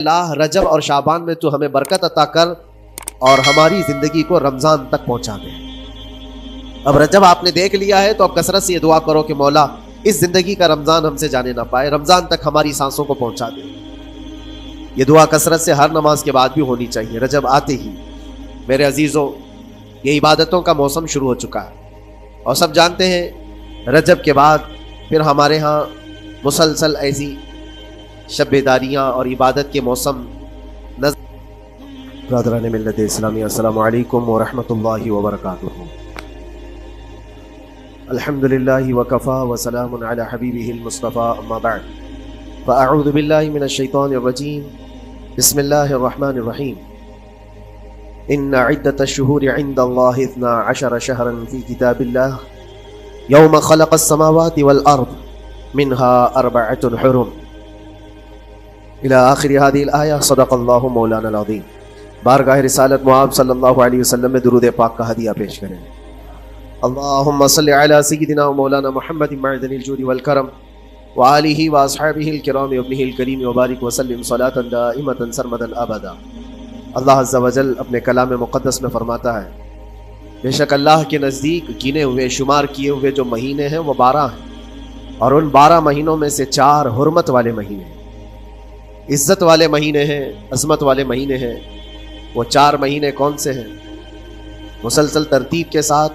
اللہ رجب اور شعبان میں تو ہمیں برکت عطا کر اور ہماری زندگی کو رمضان تک پہنچا دے۔ اب رجب آپ نے دیکھ لیا ہے تو اب کثرت سے یہ دعا کرو کہ مولا اس زندگی کا رمضان ہم سے جانے نہ پائے، رمضان تک ہماری سانسوں کو پہنچا دے۔ یہ دعا کثرت سے ہر نماز کے بعد بھی ہونی چاہیے۔ رجب آتے ہی میرے عزیزوں یہ عبادتوں کا موسم شروع ہو چکا ہے، اور سب جانتے ہیں رجب کے بعد پھر ہمارے ہاں مسلسل ایسی شب بیداریاں اور عبادت کے موسم برادران ملت اسلامی، السلام علیکم ورحمۃ اللہ وبرکاتہ۔ الحمدللہ وکفا وسلام علی حبیبہ المصطفی، اما بعد فاعوذ باللہ من الشیطان الرجیم، بسم اللہ الرحمن الرحیم۔ ان عدۃ الشہور عند اللہ 12 شہرا فی کتاب اللہ یوم خلق السماوات والارض منها 4 حرم الى آخر هذه الآیہ۔ صدق اللہ مولانا العظیم۔ بارگاہ رسالت معاب صلی اللہ علیہ وسلم میں درود پاک کا ہدیہ پیش کریں۔ اللہم صلی علی سیدنا و مولانا محمد معدن الجود والکرم وآلہ واصحابہ الکرام وابنہ الکریم وبارک وسلم صلاۃ دائمۃ سرمدا ابدا۔ اللہ عز و جل اپنے کلام مقدس میں فرماتا ہے، بے شک اللہ کے نزدیک گنے ہوئے شمار کیے ہوئے جو مہینے ہیں وہ 12 ہیں، اور ان 12 مہینوں میں سے 4 حرمت والے مہینے ہیں، عزت والے مہینے ہیں، عظمت والے مہینے ہیں۔ وہ 4 مہینے کون سے ہیں؟ مسلسل ترتیب کے ساتھ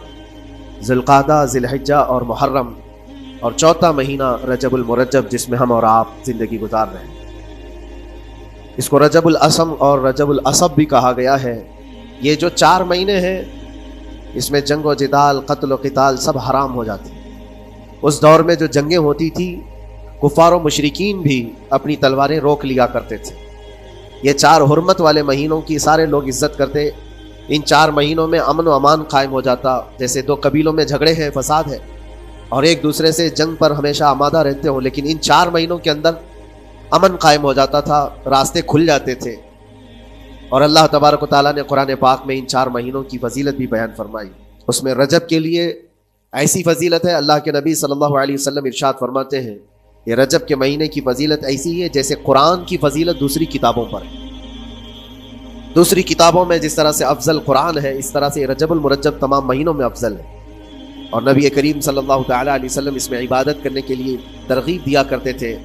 ذوالقعدہ، ذوالحجہ اور محرم، اور 4تھا مہینہ رجب المرجب جس میں ہم اور آپ زندگی گزار رہے ہیں۔ اس کو رجب الاسم اور رجب العصب بھی کہا گیا ہے۔ یہ جو 4 مہینے ہیں اس میں جنگ و جدال، قتل و قتال سب حرام ہو جاتے ہیں۔ اس دور میں جو جنگیں ہوتی تھی کفار و مشرکین بھی اپنی تلواریں روک لیا کرتے تھے۔ یہ 4 حرمت والے مہینوں کی سارے لوگ عزت کرتے۔ ان 4 مہینوں میں امن و امان قائم ہو جاتا، جیسے 2 قبیلوں میں جھگڑے ہیں، فساد ہے، اور ایک دوسرے سے جنگ پر ہمیشہ آمادہ رہتے ہوں، لیکن ان 4 مہینوں کے اندر امن قائم ہو جاتا تھا، راستے کھل جاتے تھے۔ اور اللہ تبارک و تعالیٰ نے قرآن پاک میں ان 4 مہینوں کی فضیلت بھی بیان فرمائی۔ اس میں رجب کے لیے ایسی فضیلت ہے، اللہ کے نبی صلی اللہ علیہ وسلم ارشاد فرماتے ہیں یہ رجب کے مہینے کی فضیلت ایسی ہے جیسے قرآن کی فضیلت دوسری کتابوں پر ہے۔ دوسری کتابوں میں جس طرح سے افضل قرآن ہے، اس طرح سے رجب المرجب تمام مہینوں میں افضل ہے۔ اور نبی کریم صلی اللہ تعالیٰ علیہ وسلم اس میں عبادت کرنے کے لیے ترغیب دیا کرتے تھے۔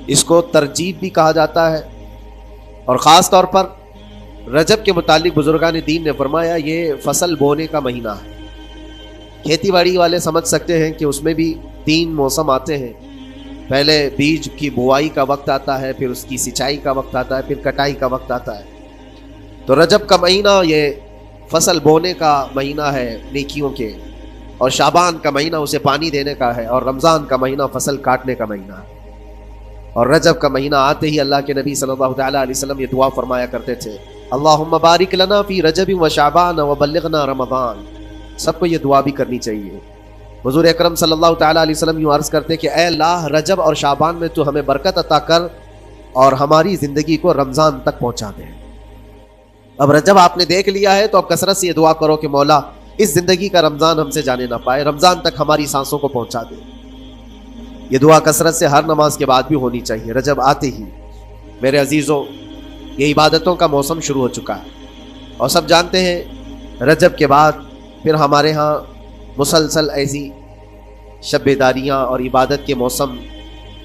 اس کو ترجیب بھی کہا جاتا ہے، اور خاص طور پر رجب کے متعلق بزرگان دین نے فرمایا یہ فصل بونے کا مہینہ ہے۔ کھیتی باڑی والے سمجھ سکتے ہیں کہ اس میں بھی 3 موسم آتے ہیں۔ پہلے بیج کی بوائی کا وقت آتا ہے، پھر اس کی سچائی کا وقت آتا ہے، پھر کٹائی کا وقت آتا ہے۔ تو رجب کا مہینہ یہ فصل بونے کا مہینہ ہے نیکیوں کے، اور شعبان کا مہینہ اسے پانی دینے کا ہے، اور رمضان کا مہینہ فصل کاٹنے کا مہینہ ہے۔ اور رجب کا مہینہ آتے ہی اللہ کے نبی صلی اللہ تعالیٰ علیہ وسلم یہ دعا فرمایا کرتے تھے، اللہم بارک لنا فی رجب و شعبان و بلغنا رمضان۔ سب کو یہ دعا بھی کرنی چاہیے۔ حضور اکرم صلی اللہ تعالیٰ علیہ وسلم یوں عرض کرتے کہ اے اللہ رجب اور شعبان میں تو ہمیں برکت عطا کر اور ہماری زندگی کو رمضان تک پہنچا دے۔ اب رجب آپ نے دیکھ لیا ہے تو اب کثرت سے یہ دعا کرو کہ مولا اس زندگی کا رمضان ہم سے جانے نہ پائے، رمضان تک ہماری سانسوں کو پہنچا دے۔ یہ دعا کثرت سے ہر نماز کے بعد بھی ہونی چاہیے۔ رجب آتے ہی میرے عزیزوں یہ عبادتوں کا موسم شروع ہو چکا ہے، اور سب جانتے ہیں رجب کے بعد پھر ہمارے ہاں مسلسل ایسی شب بیداریاں اور عبادت کے موسم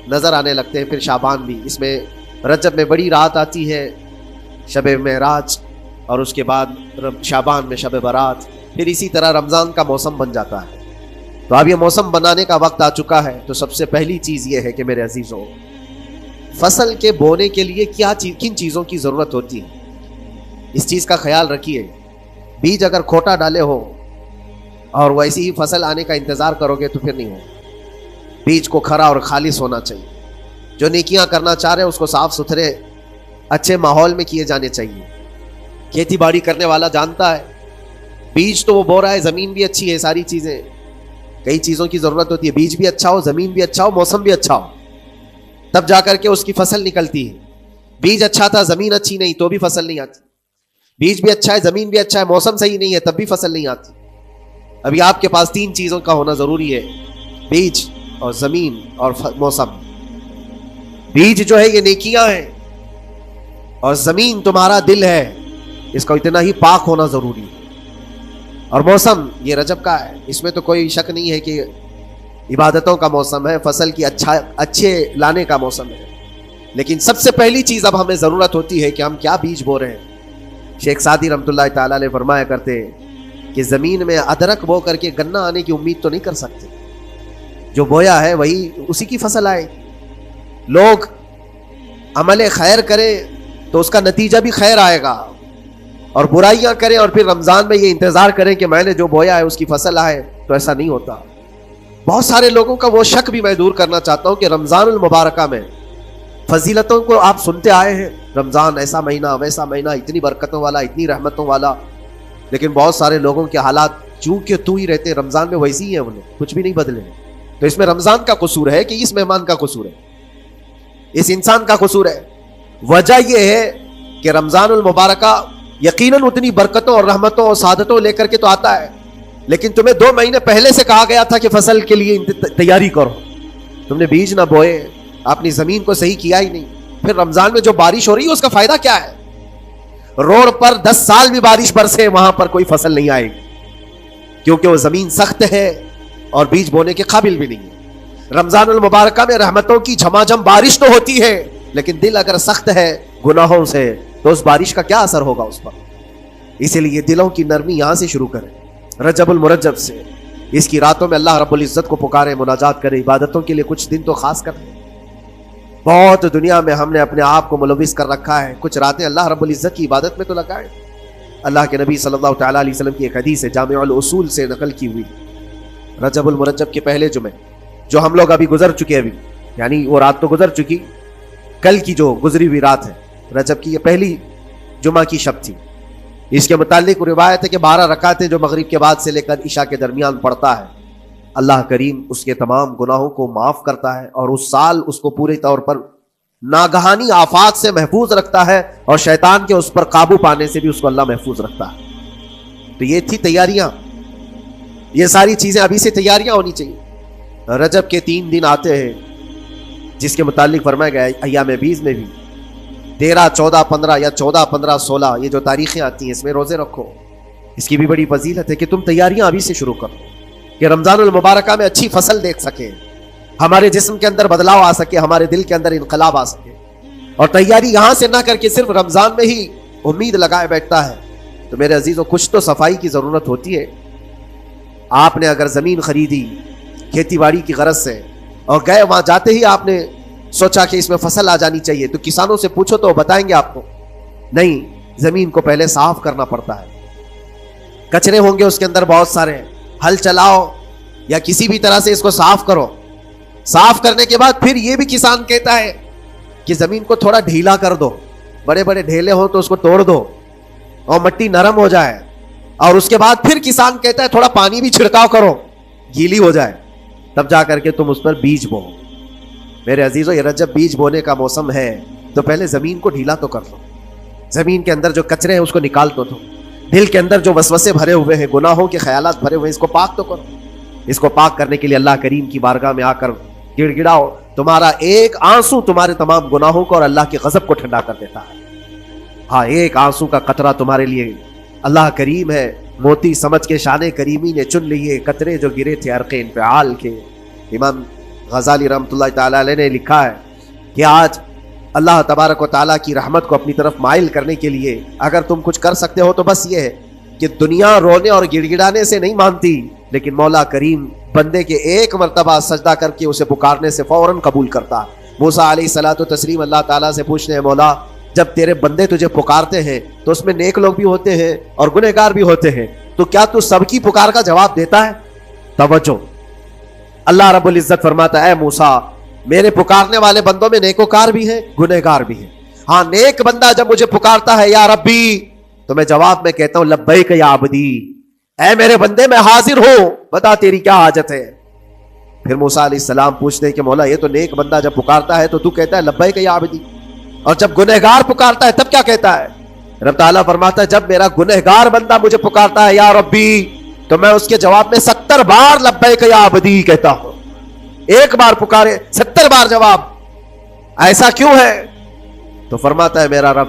نظر آنے لگتے ہیں۔ پھر شعبان بھی، اس میں رجب میں بڑی رات آتی ہے، شب معراج، اور اس کے بعد شعبان میں شب برات، پھر اسی طرح رمضان کا موسم بن جاتا ہے۔ تو اب یہ موسم بنانے کا وقت آ چکا ہے، تو سب سے پہلی چیز یہ ہے کہ میرے عزیزوں فصل کے بونے کے لیے کن چیزوں کی ضرورت ہوتی ہے، اس چیز کا خیال رکھیے۔ بیج اگر کھوٹا ڈالے ہو اور ویسی ہی فصل آنے کا انتظار کرو گے تو پھر نہیں ہو۔ بیج کو کھرا اور خالص ہونا چاہیے۔ جو نیکیاں کرنا چاہ رہے ہیں اس کو صاف ستھرے اچھے ماحول میں کیے جانے چاہیے۔ کھیتی باڑی کرنے والا جانتا ہے بیج تو وہ بو رہا ہے، زمین بھی اچھی ہے، ساری چیزیں، کئی چیزوں کی ضرورت ہوتی ہے۔ بیج بھی اچھا ہو، زمین بھی اچھا ہو، موسم بھی اچھا ہو، تب جا کر کے اس کی فصل نکلتی ہے۔ بیج اچھا تھا، زمین اچھی نہیں تو بھی فصل نہیں آتی۔ بیج بھی اچھا ہے، زمین بھی اچھا ہے، موسم صحیح نہیں ہے تب بھی فصل نہیں آتی۔ ابھی آپ کے پاس 3 چیزوں کا ہونا ضروری ہے، بیج اور زمین اور موسم۔ بیج جو ہے یہ نیکیاں ہیں، اور زمین تمہارا دل ہے، اس کا اتنا ہی پاک ہونا ضروری ہے۔ اور موسم یہ رجب کا ہے، اس میں تو کوئی شک نہیں ہے کہ عبادتوں کا موسم ہے، فصل کی اچھے لانے کا موسم ہے۔ لیکن سب سے پہلی چیز اب ہمیں ضرورت ہوتی ہے کہ ہم کیا بیج بو رہے ہیں۔ شیخ سعدی رحمۃ اللہ تعالیٰ علیہ فرمایا کرتے کہ زمین میں ادرک بو کر کے گنا آنے کی امید تو نہیں کر سکتے، جو بویا ہے وہی اسی کی فصل آئے۔ لوگ عمل خیر کریں تو اس کا نتیجہ بھی خیر آئے گا، اور برائیاں کریں اور پھر رمضان میں یہ انتظار کریں کہ میں نے جو بویا ہے اس کی فصل آئے، تو ایسا نہیں ہوتا۔ بہت سارے لوگوں کا وہ شک بھی میں دور کرنا چاہتا ہوں کہ رمضان المبارکہ میں فضیلتوں کو آپ سنتے آئے ہیں، رمضان ایسا مہینہ ویسا مہینہ، اتنی برکتوں والا، اتنی رحمتوں والا، لیکن بہت سارے لوگوں کے حالات چونکہ تو ہی رہتے رمضان میں ویسے ہی ہیں، انہیں کچھ بھی نہیں بدلے۔ تو اس میں رمضان کا قصور ہے کہ اس مہمان کا قصور ہے، اس انسان کا قصور ہے؟ وجہ یہ ہے کہ رمضان المبارکہ یقیناً اتنی برکتوں اور رحمتوں اور سعادتوں لے کر کے تو آتا ہے، لیکن تمہیں 2 مہینے پہلے سے کہا گیا تھا کہ فصل کے لیے تیاری کرو، تم نے بیج نہ بوئے، اپنی زمین کو صحیح کیا ہی نہیں، پھر رمضان میں جو بارش ہو رہی ہے اس کا فائدہ کیا ہے؟ روڈ پر 10 سال بھی بارش برسے وہاں پر کوئی فصل نہیں آئے گی، کیونکہ وہ زمین سخت ہے اور بیج بونے کے قابل بھی نہیں ہے۔ رمضان المبارکہ میں رحمتوں کی جھماجھم بارش تو ہوتی ہے، لیکن دل اگر سخت ہے گناہوں سے تو اس بارش کا کیا اثر ہوگا اس پر؟ اسی لیے دلوں کی نرمی یہاں سے شروع کریں، رجب المرجب سے۔ اس کی راتوں میں اللہ رب العزت کو پکاریں، مناجات کریں، عبادتوں کے لیے کچھ دن تو خاص کر دیں۔ بہت دنیا میں ہم نے اپنے آپ کو ملوث کر رکھا ہے، کچھ راتیں اللہ رب العزت کی عبادت میں تو لگائیں۔ اللہ کے نبی صلی اللہ تعالیٰ علیہ وسلم کی ایک حدیث ہے، جامع الاصول سے نقل کی ہوئی، رجب المرجب کے پہلے جمعے جو ہم لوگ ابھی گزر چکے، ابھی یعنی وہ رات تو گزر چکی، کل کی جو گزری ہوئی رات ہے رجب کی، یہ پہلی جمعہ کی شب تھی۔ اس کے متعلق روایت ہے کہ 12 رکعتیں جو مغرب کے بعد سے لے کر عشاء کے درمیان پڑھتا ہے، اللہ کریم اس کے تمام گناہوں کو معاف کرتا ہے، اور اس سال اس کو پورے طور پر ناگہانی آفات سے محفوظ رکھتا ہے، اور شیطان کے اس پر قابو پانے سے بھی اس کو اللہ محفوظ رکھتا ہے۔ تو یہ تھی تیاریاں، یہ ساری چیزیں ابھی سے تیاریاں ہونی چاہیے۔ رجب کے 3 دن آتے ہیں جس کے متعلق فرمایا گیا ایام بیز میں بھی 13، 14، 15 یا 14، 15، 16 یہ جو تاریخیں آتی ہیں اس میں روزے رکھو۔ اس کی بھی بڑی فضیلت ہے کہ تم تیاریاں ابھی سے شروع کرو کہ رمضان المبارکہ میں اچھی فصل دیکھ سکیں، ہمارے جسم کے اندر بدلاؤ آ سکے، ہمارے دل کے اندر انقلاب آ سکے۔ اور تیاری یہاں سے نہ کر کے صرف رمضان میں ہی امید لگائے بیٹھتا ہے تو میرے عزیزوں کچھ تو صفائی کی ضرورت ہوتی ہے۔ آپ نے اگر زمین خریدی کھیتی باڑی کی غرض سے اور گئے، وہاں جاتے ہی آپ نے سوچا کہ اس میں فصل آ جانی چاہیے، تو کسانوں سے پوچھو تو بتائیں گے آپ کو نہیں، زمین کو پہلے صاف کرنا پڑتا ہے، کچرے ہوں گے اس کے اندر بہت سارے، ہل چلاؤ یا کسی بھی طرح سے اس کو صاف کرو۔ صاف کرنے کے بعد پھر یہ بھی کسان کہتا ہے کہ زمین کو تھوڑا ڈھیلا کر دو، بڑے بڑے ڈھیلے ہوں تو اس کو توڑ دو اور مٹی نرم ہو جائے، اور اس کے بعد پھر کسان کہتا ہے تھوڑا پانی بھی چھڑکاؤ کرو، گیلی ہو جائے، تب جا کر کے تم اس پر بیج بو۔ میرے عزیزوں، یہ رجب بیج بونے کا موسم ہے، تو پہلے زمین کو ڈھیلا تو کر دو، زمین کے اندر جو کچرے ہیں اس کو نکال تو دو، دل کے اندر جو وسوسے بھرے ہوئے ہیں، گناہوں کے خیالات بھرے ہوئے ہیں، اس کو پاک تو کرو۔ اس کو پاک کرنے کے لیے اللہ کریم کی بارگاہ میں آ کر گڑ گڑاؤ، تمہارا ایک آنسو تمہارے تمام گناہوں کو اور اللہ کے غضب کو ٹھنڈا کر دیتا ہے۔ ہاں، ایک آنسو کا قطرہ تمہارے لیے اللہ کریم ہے، موتی سمجھ کے شان کریمی نے چن لیے قطرے جو گرے تھے عرق انفعال کے۔ امام غزالی رحمۃ اللہ تعالی علیہ نے لکھا ہے کہ آج اللہ تبارک و تعالیٰ کی رحمت کو اپنی طرف مائل کرنے کے لیے اگر تم کچھ کر سکتے ہو تو بس یہ ہے کہ دنیا رونے اور گڑ گڑانے سے نہیں مانتی، لیکن مولا کریم بندے کے ایک مرتبہ سجدہ کر کے اسے پکارنے سے فوراً قبول کرتا ہے۔ موسیٰ علیہ الصلوۃ والتسلیم اللہ تعالیٰ سے پوچھنے ہیں، مولا جب تیرے بندے تجھے پکارتے ہیں تو اس میں نیک لوگ بھی ہوتے ہیں اور گنہگار بھی ہوتے ہیں، تو کیا تو سب کی پکار کا جواب دیتا ہے؟ توجہ، اللہ رب العزت فرماتا ہے اے موسیٰ، میرے پکارنے والے بندوں میں نیکوکار بھی ہیں، گنہگار بھی ہیں۔ ہاں، نیک بندہ جب مجھے پکارتا ہے یا ربی، تو میں جواب میں کہتا ہوں لبیک یا عبدی، اے میرے بندے میں حاضر ہوں، بتا تیری کیا حاجت ہے۔ پھر موسیٰ علیہ السلام پوچھتے ہیں کہ مولا یہ تو نیک بندہ جب پکارتا ہے تو کہتا ہے لبیک یا عبدی، اور جب گنہگار پکارتا ہے تب کیا کہتا ہے؟ رب تعالیٰ فرماتا ہے جب میرا گنہگار بندہ مجھے پکارتا ہے یا ربی، تو میں اس کے جواب میں 70 بار لبیک یا عبدی کہتا ہوں۔ ایک بار پکارے 70 بار جواب، ایسا کیوں ہے؟ تو فرماتا ہے میرا رب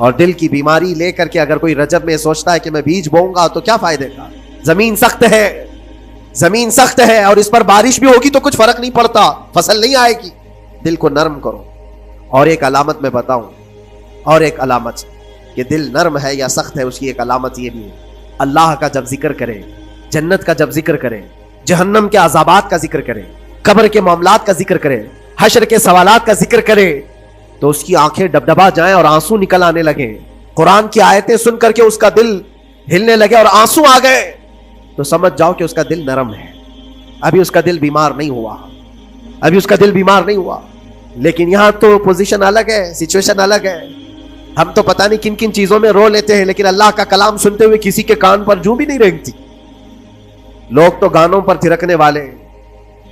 اور دل کی بیماری لے کر کے اگر کوئی رجب میں سوچتا ہے کہ میں بیج بوؤں گا تو کیا فائدے کا، زمین سخت ہے، زمین سخت ہے اور اس پر بارش بھی ہوگی تو کچھ فرق نہیں پڑتا، فصل نہیں آئے گی. دل کو نرم کرو. اور ایک علامت میں بتاؤں، اور ایک علامت کہ دل نرم ہے یا سخت ہے، اس کی ایک علامت یہ بھی ہے، اللہ کا جب ذکر کرے، جنت کا جب ذکر کرے، جہنم کے عذابات کا ذکر کرے، قبر کے معاملات کا ذکر کرے، حشر کے سوالات کا ذکر کرے تو اس کی آنکھیں ڈبڈبا جائیں اور آنسو نکل آنے لگیں. قرآن کی آیتیں سن کر کے اس کا دل ہلنے لگے اور آنسو آ گئے تو سمجھ جاؤ کہ اس کا دل نرم ہے. ابھی اس کا دل بیمار نہیں ہوا، ابھی اس کا دل بیمار نہیں ہوا. لیکن یہاں تو پوزیشن الگ ہے، سچویشن الگ ہے. ہم تو پتہ نہیں کن کن چیزوں میں رو لیتے ہیں، لیکن اللہ کا کلام سنتے ہوئے کسی کے کان پر جوں بھی نہیں رینگتی. لوگ تو گانوں پر تھرکنے والے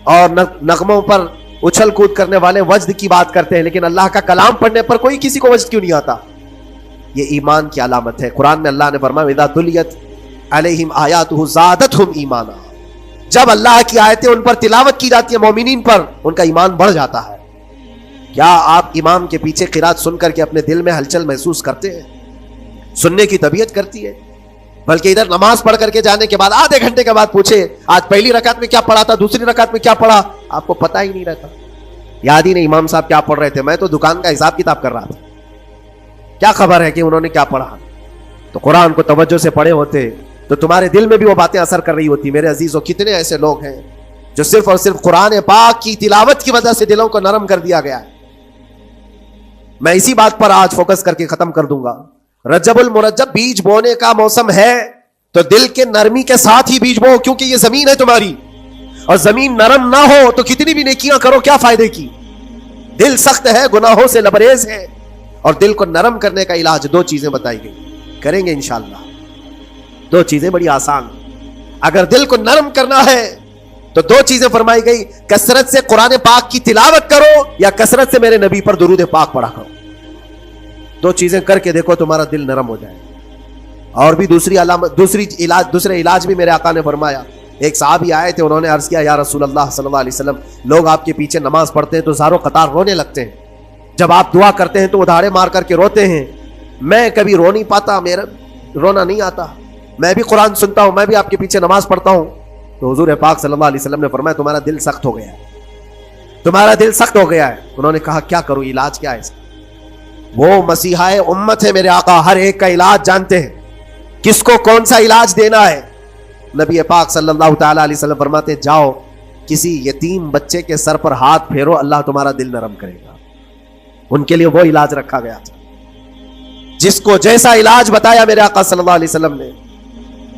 اور نغموں پر اچھل کود کرنے والے وجد کی بات کرتے ہیں، لیکن اللہ کا کلام پڑھنے پر کوئی کسی کو وجد کیوں نہیں آتا؟ یہ ایمان کی علامت ہے. قرآن میں اللہ نے فرمایا اذا تلیت علیہم آیاتہ زادتہم ایمانا، جب اللہ کی آیتیں ان پر تلاوت کی جاتی ہے مومنین پر، ان کا ایمان بڑھ جاتا ہے. کیا آپ امام کے پیچھے قرات سن کر کے اپنے دل میں ہلچل محسوس کرتے ہیں؟ سننے کی طبیعت کرتی ہے. بلکہ ادھر نماز پڑھ کر کے جانے کے بعد آدھے گھنٹے کے بعد پوچھے آج پہلی رکعت میں کیا پڑھا تھا، دوسری رکعت میں کیا پڑھا، آپ کو پتہ ہی نہیں رہتا. یاد ہی نہیں امام صاحب کیا پڑھ رہے تھے، میں تو دکان کا حساب کتاب کر رہا تھا، کیا خبر ہے کہ انہوں نے کیا پڑھا. تو قرآن کو توجہ سے پڑھے ہوتے تو تمہارے دل میں بھی وہ باتیں اثر کر رہی ہوتی. میرے عزیزوں، کتنے ایسے لوگ ہیں جو صرف اور صرف قرآن پاک کی تلاوت کی وجہ سے دلوں کو نرم کر دیا گیا ہے. میں اسی بات پر آج فوکس کر کے ختم کر دوں گا. رجب المرجب بیج بونے کا موسم ہے تو دل کے نرمی کے ساتھ ہی بیج بو، کیونکہ یہ زمین ہے تمہاری، اور زمین نرم نہ ہو تو کتنی بھی نیکیاں کرو کیا فائدے کی. دل سخت ہے، گناہوں سے لبریز ہے، اور دل کو نرم کرنے کا علاج دو چیزیں بتائی گئی، کریں گے انشاءاللہ. دو چیزیں بڑی آسان. اگر دل کو نرم کرنا ہے تو دو چیزیں فرمائی گئی، کثرت سے قرآن پاک کی تلاوت کرو یا کثرت سے میرے نبی پر درود پاک پڑھا کرو. دو چیزیں کر کے دیکھو تمہارا دل نرم ہو جائے. اور بھی دوسری علامت، دوسرے علاج بھی میرے آقا نے فرمایا. ایک صحابی آئے تھے، انہوں نے عرض کیا یا رسول اللہ صلی اللہ علیہ وسلم، لوگ آپ کے پیچھے نماز پڑھتے ہیں تو زاروں قطار رونے لگتے ہیں، جب آپ دعا کرتے ہیں تو ادھاڑے مار کر کے روتے ہیں. میں کبھی رو نہیں پاتا، میرا رونا نہیں آتا، میں بھی قرآن سنتا ہوں، میں بھی آپ کے پیچھے نماز پڑھتا ہوں. تو حضور پاک صلی اللہ علیہ وسلم نے فرمایا تمہارا دل سخت ہو گیا ہے، تمہارا دل سخت ہو گیا ہے. انہوں نے کہا کیا کروں، علاج کیا ہے اس کا؟ وہ مسیحا امت ہے میرے آقا، ہر ایک کا علاج جانتے ہیں، کس کو کون سا علاج دینا ہے. نبی پاک صلی اللہ تعالی علیہ وسلم فرماتے جاؤ کسی یتیم بچے کے سر پر ہاتھ پھیرو، اللہ تمہارا دل نرم کرے گا. ان کے لیے وہ علاج رکھا گیا تھا. جس کو جیسا علاج بتایا میرے آقا صلی اللہ علیہ وسلم نے،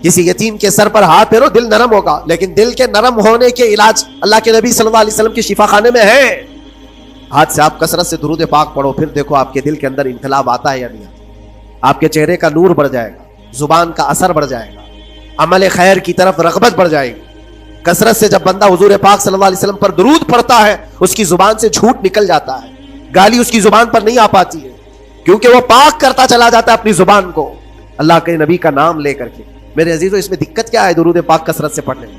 کسی یتیم کے سر پر ہاتھ پھیرو دل نرم ہوگا. لیکن دل کے نرم ہونے کے علاج اللہ کے نبی صلی اللہ علیہ وسلم کے شفا خانے میں ہے. ہاتھ سے آپ کثرت سے درود پاک پڑھو، پھر دیکھو آپ کے دل کے اندر انقلاب آتا ہے یا نہیں آتا. آپ کے چہرے کا نور بڑھ جائے گا، زبان کا اثر بڑھ جائے گا، عمل خیر کی طرف رغبت بڑھ جائے گی. کثرت سے جب بندہ حضور پاک صلی اللہ علیہ وسلم پر درود پڑھتا ہے اس کی زبان سے جھوٹ نکل جاتا ہے، گالی اس کی زبان پر نہیں آ پاتی ہے، کیونکہ وہ پاک کرتا چلا جاتا ہے اپنی زبان کو اللہ کے نبی کا نام لے کر کے. میرے عزیزو، اس میں دقت کیا ہے درود پاک کثرت سے پڑھنے میں؟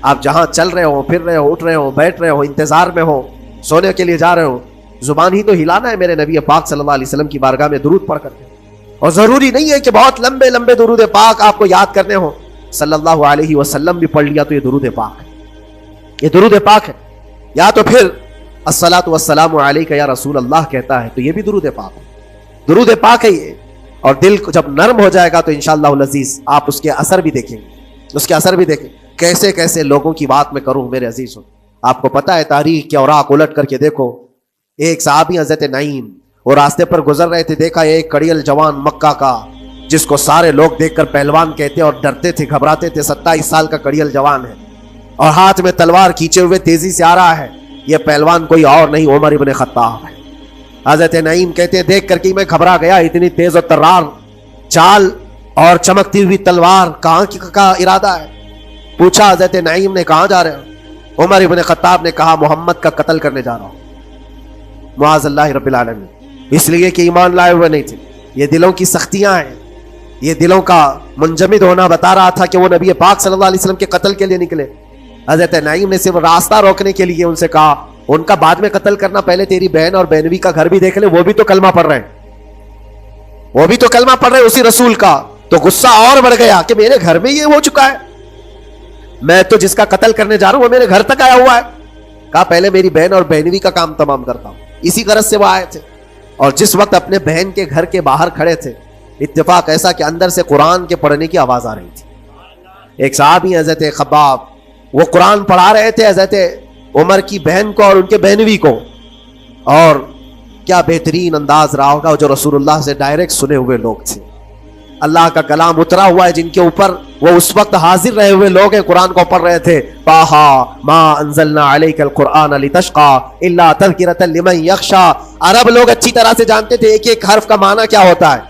آپ جہاں چل رہے ہو، پھر رہے ہو، اٹھ رہے ہو، بیٹھ رہے ہو، انتظار میں ہو، سونے کے لیے جا رہے ہو، زبان ہی تو ہلانا ہے میرے نبی پاک صلی اللہ علیہ وسلم کی بارگاہ میں درود پڑھ کر کے. اور ضروری نہیں ہے کہ بہت لمبے لمبے درود پاک آپ کو یاد کرنے ہو، صلی اللہ علیہ وسلم بھی پڑھ لیا تو یہ درود پاک ہے، یہ درود پاک ہے. یا تو پھر الصلاۃ والسلام علیک یا رسول اللہ کہتا ہے تو یہ بھی درود پاک ہے، درود پاک ہے یہ. اور دل کو جب نرم ہو جائے گا تو انشاءاللہ العزیز آپ اس کے اثر بھی دیکھیں گے، اس کے اثر بھی دیکھیں. کیسے کیسے لوگوں کی بات میں کروں میرے عزیزوں، آپ کو پتا ہے تاریخ کے اوراق الٹ کر کے دیکھو. ایک صحابی حضرت نعیم وہ راستے پر گزر رہے تھے، دیکھا ایک کڑیل جوان مکہ کا جس کو سارے لوگ دیکھ کر پہلوان کہتے اور ڈرتے تھے، گھبراتے تھے. 27 سال کا کڑیل جوان ہے اور ہاتھ میں تلوار کھینچے ہوئے تیزی سے آ رہا ہے. یہ پہلوان کوئی اور نہیں عمر ابن خطاب ہے. حضرت نعیم کہتے ہیں دیکھ کر کے میں گھبرا گیا، اتنی تیز و ترار چال اور چمکتی ہوئی تلوار، کہاں کا ارادہ ہے؟ پوچھا حضرت نعیم نے کہاں جا رہے ہو؟ عمر ابن خطاب نے کہا محمد کا قتل کرنے جا رہا ہوں. معاذ اللہ رب العالمین، اس لیے کہ ایمان لائے ہوئے نہیں تھے. یہ دلوں کی سختیاں ہیں، یہ دلوں کا منجمد ہونا بتا رہا تھا کہ وہ نبی پاک صلی اللہ علیہ وسلم کے قتل کے لیے نکلے. حضرت نعیم نے صرف راستہ روکنے کے لیے ان سے کہا ان کا بعد میں قتل کرنا، پہلے تیری بہن اور بہنوی کا گھر بھی دیکھ لے، وہ بھی تو کلمہ پڑھ رہے ہیں. وہ بھی تو کلمہ پڑھ رہے اسی رسول کا. تو غصہ اور بڑھ گیا کہ میرے گھر میں یہ ہو چکا ہے, میں تو جس کا قتل کرنے جا رہا ہوں وہ میرے گھر تک آیا ہوا ہے. کہا پہلے میری بہن اور بہنوی کا کام تمام کرتا ہوں. اسی غرض سے وہ آئے تھے. اور جس وقت اپنے بہن کے گھر کے باہر کھڑے تھے, اتفاق ایسا کہ اندر سے قرآن کے پڑھنے کی آواز آ رہی تھی. ایک صحابی حضرت خباب, وہ قرآن پڑھا رہے تھے حضرت عمر کی بہن کو اور ان کے بہنوی کو. اور کیا بہترین انداز رہا ہوگا, جو رسول اللہ سے ڈائریکٹ سنے ہوئے لوگ تھے. اللہ کا کلام اترا ہوا ہے جن کے اوپر وہ اس وقت حاضر رہے ہوئے لوگ ہیں, قرآن کو پڑھ رہے تھے. طٰہٰ ما انزلنا علیک القرآن لتشقیٰ الا تذکرۃ لمن یخشیٰ. عرب لوگ اچھی طرح سے جانتے تھے ایک ایک حرف کا معنی کیا ہوتا ہے.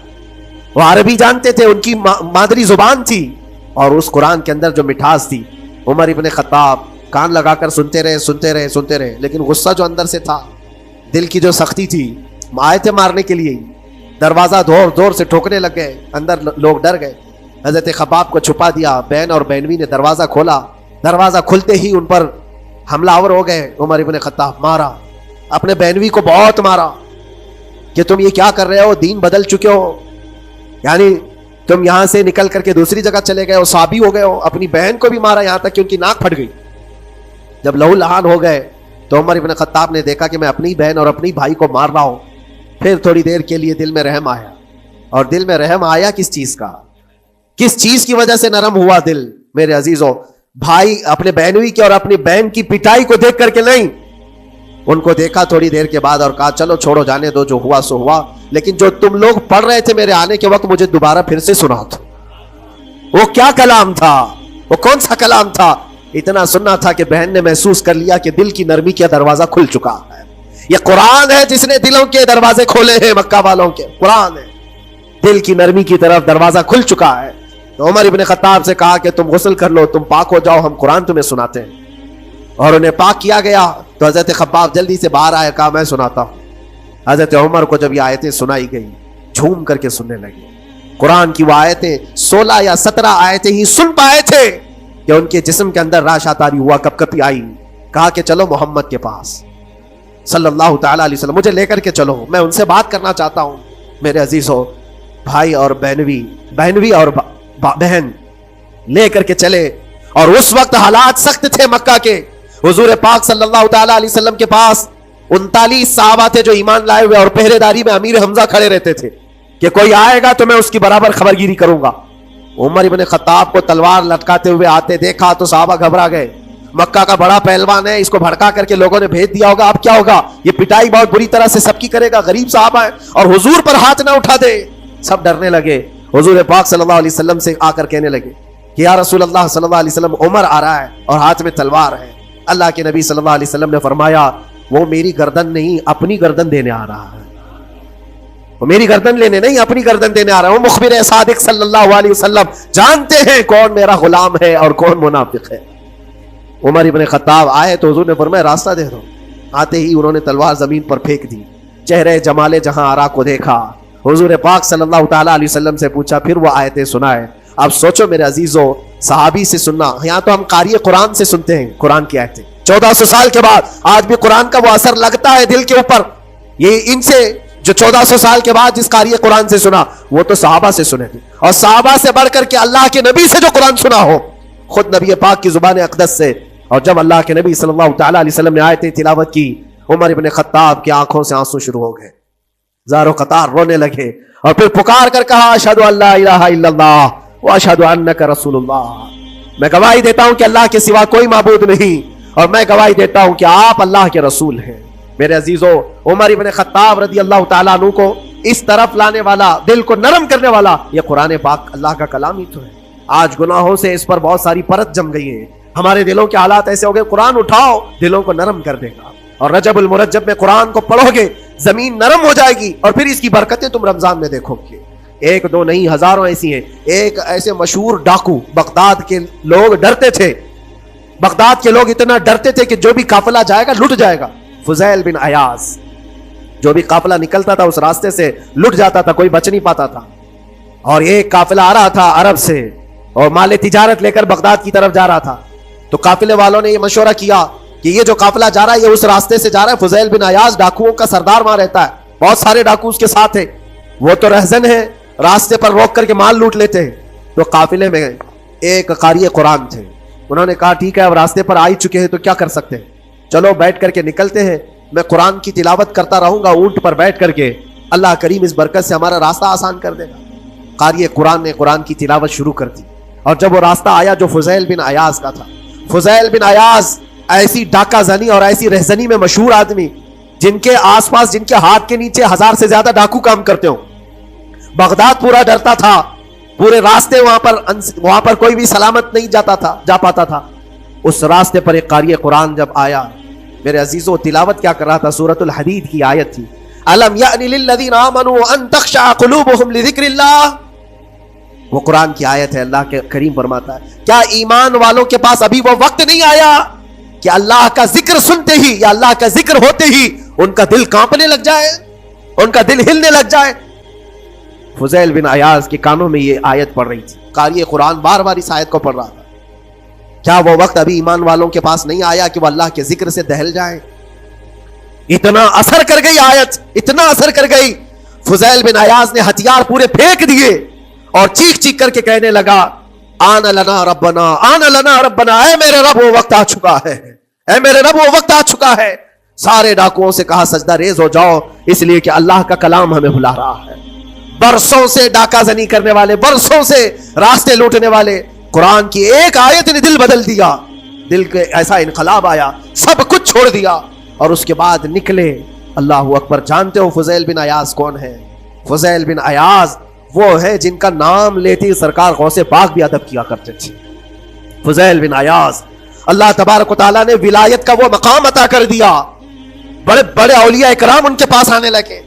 وہ عربی جانتے تھے, ان کی مادری زبان تھی. اور اس قرآن کے اندر جو مٹھاس تھی, عمر ابن خطاب کان لگا کر سنتے رہے. لیکن غصہ جو اندر سے تھا, دل کی جو سختی تھی, آئے تھے مارنے کے لیے. دروازہ زور سے ٹھوکنے لگ گئے, اندر لوگ ڈر گئے. حضرت خباب کو چھپا دیا, بہن اور بہنوی نے دروازہ کھولا. دروازہ کھلتے ہی ان پر حملہ آور ہو گئے. عمر ابن خطاب مارا, اپنے بہنوی کو بہت مارا کہ تم یہ کیا کر رہے ہو, دین بدل چکے ہو, یعنی تم یہاں سے نکل کر کے دوسری جگہ چلے گئے ہو, صحابی ہو گئے ہو. اپنی بہن کو بھی مارا, یہاں تک کہ ان کی ناک پھٹ گئی. جب لہو لہان ہو گئے تو عمر ابن خطاب نے دیکھا کہ میں اپنی بہن اور اپنی بھائی کو مار رہا ہوں. پھر تھوڑی دیر کے لیے دل میں رحم آیا. اور دل میں رحم آیا کس چیز کا, کس چیز کی وجہ سے نرم ہوا دل میرے عزیزوں؟ بھائی اپنے بہنوی کی اور اپنی بہن کی پٹائی کو دیکھ کر کے نہیں, ان کو دیکھا تھوڑی دیر کے بعد اور کہا چلو چھوڑو جانے دو, جو ہوا سو ہوا. لیکن جو تم لوگ پڑھ رہے تھے میرے آنے کے وقت, مجھے دوبارہ پھر سے سنا دو. وہ کیا کلام تھا, وہ کون سا کلام تھا؟ اتنا سننا تھا کہ بہن نے محسوس کر لیا کہ دل کی نرمی کا دروازہ کھل چکا ہے. یہ قرآن ہے جس نے دلوں کے دروازے کھولے ہیں, مکہ والوں کے. قرآن ہے, دل کی نرمی کی طرف دروازہ کھل چکا ہے. تو عمر ابن خطاب سے کہا کہ تم غسل کر لو, تم پاک ہو جاؤ, ہم قرآن تمہیں سناتے ہیں. اور انہیں پاک کیا گیا. تو حضرت خباب جلدی سے باہر آئے, کہا میں سناتا ہوں. حضرت عمر کو جب یہ آیتیں سنائی گئی, جھوم کر کے سننے لگے. قرآن کی وہ آیتیں 16 یا 17 آیتیں ہی سن پائے تھے کہ ان کے جسم کے اندر راشا تاری ہوا, کپ کپی آئی. کہا کہ چلو محمد کے پاس صلی اللہ تعالیٰ علیہ وسلم, مجھے لے کر کے چلو, میں ان سے بات کرنا چاہتا ہوں. میرے عزیزو, بھائی اور بہنوی اور بہن لے کر کے چلے. اور اس وقت حالات سخت تھے مکہ کے. حضور پاک صلی اللہ تعالیٰ علیہ وسلم کے پاس 39 صحابہ تھے جو ایمان لائے ہوئے, اور پہرے داری میں امیر حمزہ کھڑے رہتے تھے کہ کوئی آئے گا تو میں اس کی برابر خبرگیری کروں گا. عمر ابن خطاب کو تلوار لٹکاتے ہوئے آتے دیکھا تو صحابہ گھبرا گئے. مکہ کا بڑا پہلوان ہے, اس کو بھڑکا کر کے لوگوں نے بھیج دیا ہوگا, اب کیا ہوگا, یہ پٹائی بہت بری طرح سے سب کی کرے گا, غریب صحابہ ہے, اور حضور پر ہاتھ نہ اٹھا دے. سب ڈرنے لگے. حضور پاک صلی اللہ علیہ وسلم سے آ کر کہنے لگے کہ یا رسول اللہ صلی اللہ علیہ وسلم, عمر آ رہا ہے اور ہاتھ میں تلوار ہے. اللہ کے نبی صلی اللہ علیہ وسلم نے فرمایا وہ میری گردن نہیں, اپنی گردن دینے آ رہا ہے. وہ میری گردن لینے نہیں, اپنی گردن دینے آ رہا ہے. وہ مخبر صادق صلی اللہ علیہ وسلم جانتے ہیں کون میرا غلام ہے اور کون منافق ہے. عمر ابن خطاب آئے تو حضور نے فرمایا راستہ دے دو. آتے ہی انہوں نے تلوار زمین پر پھینک دی. چہرے جمال جہاں آرا کو دیکھا. حضور پاک صلی اللہ تعالیٰ علیہ وسلم سے پوچھا, پھر وہ آیتیں سنائے. اب سوچو میرے عزیزو, صحابی سے سننا, یہاں تو ہم قاری قرآن سے سنتے ہیں قرآن کی آیتیں. 1400 سال کے بعد آج بھی قرآن کا وہ اثر لگتا ہے دل کے اوپر. یہ ان سے جو 1400 سال کے بعد جس قاری قرآن سے سنا, وہ تو صحابہ سے سنے تھے. اور صحابہ سے بڑھ کر کے اللہ کے نبی سے جو قرآن سنا ہو, خود نبی پاک کی زبان اقدس سے. اور جب اللہ کے نبی صلی اللہ تعالیٰ علیہ وسلم نے آیتیں تلاوت کی, عمر ابن خطاب کی آنکھوں سے آنسو شروع ہو گئے. زار و قطار رونے لگے اور پھر پکار کر کہا اشہد ان لا الہ الا اللہ واشہد انک رسول اللہ. میں گواہی دیتا ہوں کہ اللہ کے سوا کوئی معبود نہیں, اور میں گواہی دیتا ہوں کہ آپ اللہ کے رسول ہیں. میرے عزیزو, عمر ابن خطاب رضی اللہ تعالیٰ عنہ کو اس طرف لانے والا, دل کو نرم کرنے والا, یہ قرآن پاک اللہ کا کلام ہی تو ہے. آج گناہوں سے اس پر بہت ساری پرت جم گئی ہے. ہمارے دلوں کے حالات ایسے ہو گئے, قرآن اٹھاؤ دلوں کو نرم کر دے گا. اور رجب المرجب میں قرآن کو پڑھو گے, زمین نرم ہو جائے گی, اور پھر اس کی برکتیں تم رمضان میں دیکھو گے. ایک دو نہیں, ہزاروں ایسی ہیں. ایک ایسے مشہور ڈاکو, بغداد کے لوگ ڈرتے تھے, بغداد کے لوگ اتنا ڈرتے تھے کہ جو بھی قافلہ جائے گا لٹ جائے گا. فضیل بن عیاض, جو بھی قافلہ نکلتا تھا اس راستے سے لٹ جاتا تھا, کوئی بچ نہیں پاتا تھا. اور ایک قافلہ آ رہا تھا عرب سے اور مال تجارت لے کر بغداد کی طرف جا رہا تھا. تو قافلے والوں نے یہ مشورہ کیا کہ یہ جو قافلہ جا رہا ہے یہ اس راستے سے جا رہا ہے. فضیل بن عیاض ڈاکوؤں کا سردار وہاں رہتا ہے, بہت سارے ڈاکو اس کے ساتھ ہیں. وہ تو رہزن ہے، راستے پر روک کر کے مال لوٹ لیتے ہیں. تو قافلے میں ایک قاری قرآن تھے. انہوں نے کہا ٹھیک ہے اب راستے پر آ ہی چکے ہیں تو کیا کر سکتے ہیں، چلو بیٹھ کر کے نکلتے ہیں، میں قرآن کی تلاوت کرتا رہوں گا اونٹ پر بیٹھ کر کے، اللہ کریم اس برکت سے ہمارا راستہ آسان کر دے گا. قاری قرآن نے قرآن کی تلاوت شروع کر دی، اور جب وہ راستہ آیا جو فضیل بن عیاض کا تھا. فضیل بن عیاض ایسی ڈاکہ زنی اور ایسی رہزنی میں مشہور آدمی، جن کے آس پاس جن کے ہاتھ کے نیچے 1000 سے زیادہ ڈاکو کام کرتے ہوں. بغداد پورا ڈرتا تھا، پورے راستے وہاں پر کوئی بھی سلامت نہیں جا پاتا تھا. اس راستے پر ایک قاری قرآن جب آیا، میرے عزیزو تلاوت کیا کر رہا تھا؟ سورۃ الحدید کی آیت تھی، الم یأن للذین آمنوا ان تخشع قلوبهم لذکر اللہ. وہ قرآن کی آیت ہے. اللہ کے کریم فرماتا ہے کیا ایمان والوں کے پاس ابھی وہ وقت نہیں آیا کہ اللہ کا ذکر سنتے ہی یا اللہ کا ذکر ہوتے ہی ان کا دل کانپنے لگ جائے، ان کا دل ہلنے لگ جائے؟ فضیل بن عیاض کے کانوں میں یہ آیت پڑھ رہی تھی. قاری قرآن بار بار اس آیت کو پڑھ رہا تھا. کیا وہ وقت ابھی ایمان والوں کے پاس نہیں آیا کہ وہ اللہ کے ذکر سے دہل جائیں؟ اتنا اثر کر گئی آیت، اتنا اثر کر گئی. فضیل بن عیاض نے ہتھیار پورے پھینک دیے اور چیخ چیخ کر کے کہنے لگا آن لنا ربنا آن لنا ربنا، اے میرے رب وہ وقت آ چکا ہے، اے میرے رب وہ وقت آ چکا ہے. سارے ڈاکوؤں سے کہا سجدہ ریز ہو جاؤ، اس لیے کہ اللہ کا کلام ہمیں بلا رہا ہے. برسوں سے ڈاکہ زنی کرنے والے، برسوں سے راستے لوٹنے والے، قرآن کی ایک آیت نے دل بدل دیا. دل کے ایسا انقلاب آیا، سب کچھ چھوڑ دیا اور اس کے بعد نکلے. اللہ اکبر. جانتے ہو فضیل بن عیاض کون ہے؟ فضیل بن عیاض وہ ہے جن کا نام لیتی سرکار غوث پاک بھی ادب کیا کرتے تھے. فضیل بن عیاض اللہ تبارک و تعالیٰ نے ولایت کا وہ مقام عطا کر دیا. بڑے بڑے اولیاء کرام ان کے پاس آنے لگے.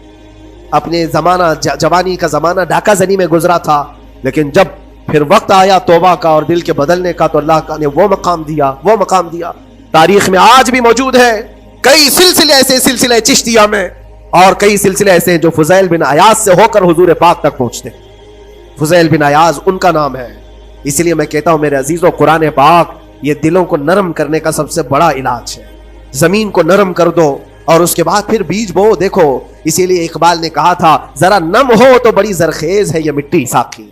اپنے زمانہ جوانی کا زمانہ ڈھاکہ زنی میں گزرا تھا، لیکن جب پھر وقت آیا توبہ کا اور دل کے بدلنے کا تو اللہ نے وہ مقام دیا. تاریخ میں آج بھی موجود ہے کئی سلسلے ایسے، سلسلے چشتیہ میں، اور کئی سلسلے ایسے ہیں جو فضیل بن عیاض سے ہو کر حضور پاک تک پہنچتے. فضیل بن عیاض ان کا نام ہے. اس لیے میں کہتا ہوں میرے عزیزو، قرآن پاک یہ دلوں کو نرم کرنے کا سب سے بڑا علاج ہے. زمین کو نرم کر دو اور اس کے بعد پھر بیج بو. دیکھو اسی لیے اقبال نے کہا تھا ذرا نم ہو تو بڑی زرخیز ہے یہ مٹی ساقی.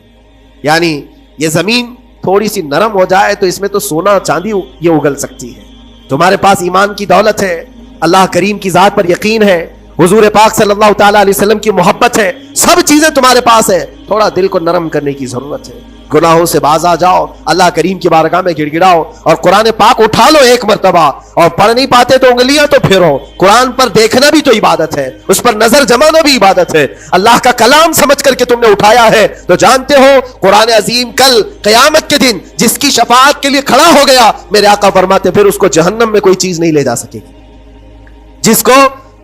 یعنی یہ زمین تھوڑی سی نرم ہو جائے تو اس میں تو سونا چاندی یہ اگل سکتی ہے. تمہارے پاس ایمان کی دولت ہے، اللہ کریم کی ذات پر یقین ہے، حضور پاک صلی اللہ تعالیٰ علیہ وسلم کی محبت ہے، سب چیزیں تمہارے پاس ہے. تھوڑا دل کو نرم کرنے کی ضرورت ہے. گناہوں سے باز آ جاؤ، اللہ کریم کی بارگاہ میں گڑ گڑاؤ اور قرآن پاک اٹھا لو ایک مرتبہ. اور پڑھ نہیں پاتے تو انگلیاں تو پھیرو. قرآن پر دیکھنا بھی تو عبادت ہے، اس پر نظر جمانا بھی عبادت ہے. اللہ کا کلام سمجھ کر کے تم نے اٹھایا ہے تو جانتے ہو قرآن عظیم کل قیامت کے دن جس کی شفاعت کے لیے کھڑا ہو گیا، میرے آقا فرماتے پھر اس کو جہنم میں کوئی چیز نہیں لے جا سکے گی. جس کو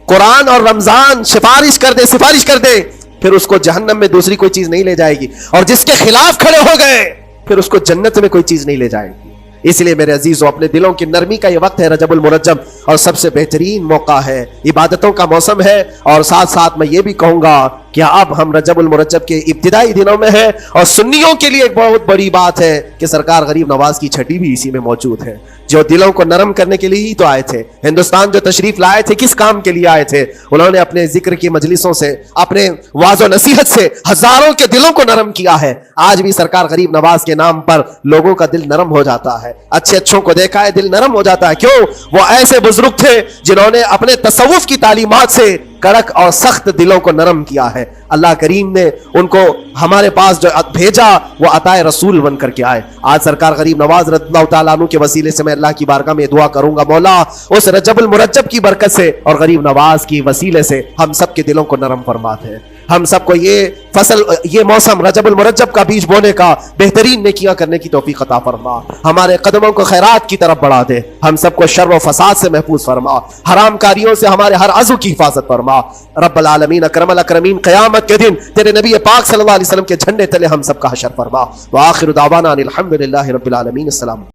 قرآن اور رمضان سفارش کر دے پھر اس کو جہنم میں دوسری کوئی چیز نہیں لے جائے گی، اور جس کے خلاف کھڑے ہو گئے پھر اس کو جنت میں کوئی چیز نہیں لے جائے گی. اس لیے میرے عزیزو اپنے دلوں کی نرمی کا یہ وقت ہے رجب المرجب، اور سب سے بہترین موقع ہے، عبادتوں کا موسم ہے. اور ساتھ ساتھ میں یہ بھی کہوں گا کہ اب ہم رجب المرجب کے ابتدائی دنوں میں ہیں، اور سنیوں کے لیے ایک بہت بڑی بات ہے کہ سرکار غریب نواز کی چھٹی بھی اسی میں موجود ہے، جو دلوں کو نرم کرنے کے لیے ہی تو آئے تھے. ہندوستان جو تشریف لائے تھے کس کام کے لیے آئے تھے؟ انہوں نے اپنے ذکر کی مجلسوں سے، اپنے واعظ و نصیحت سے ہزاروں کے دلوں کو نرم کیا ہے. آج بھی سرکار غریب نواز کے نام پر لوگوں کا دل نرم ہو جاتا ہے. اچھے اچھوں کو دیکھا ہے دل نرم ہو جاتا ہے. کیوں؟ وہ ایسے بزرگ تھے جنہوں نے اپنے تصوف کی تعلیمات سے کڑک اور سخت دلوں کو نرم کیا ہے. اللہ کریم نے ان کو ہمارے پاس جو بھیجا وہ عطائے رسول بن کر کے آئے. آج سرکار غریب نواز رضی اللہ تعالیٰ عنہ کے وسیلے سے میں اللہ کی بارگاہ میں دعا کروں گا، مولا اس رجب المرجب کی برکت سے اور غریب نواز کی وسیلے سے ہم سب کے دلوں کو نرم فرما دے. ہم سب کو یہ فصل، یہ موسم رجب المرجب کا بیج بونے کا بہترین نیکیاں کرنے کی توفیق عطا فرما. ہمارے قدموں کو خیرات کی طرف بڑھا دے. ہم سب کو شر و فساد سے محفوظ فرما. حرام کاریوں سے ہمارے ہر عضو کی حفاظت فرما. رب العالمین اکرم الاکرمین قیامت کے دن تیرے نبی پاک صلی اللہ علیہ وسلم کے جھنڈے تلے ہم سب کا حشر فرما. وآخر دعوانا ان الحمد للہ رب العالمین. السلام.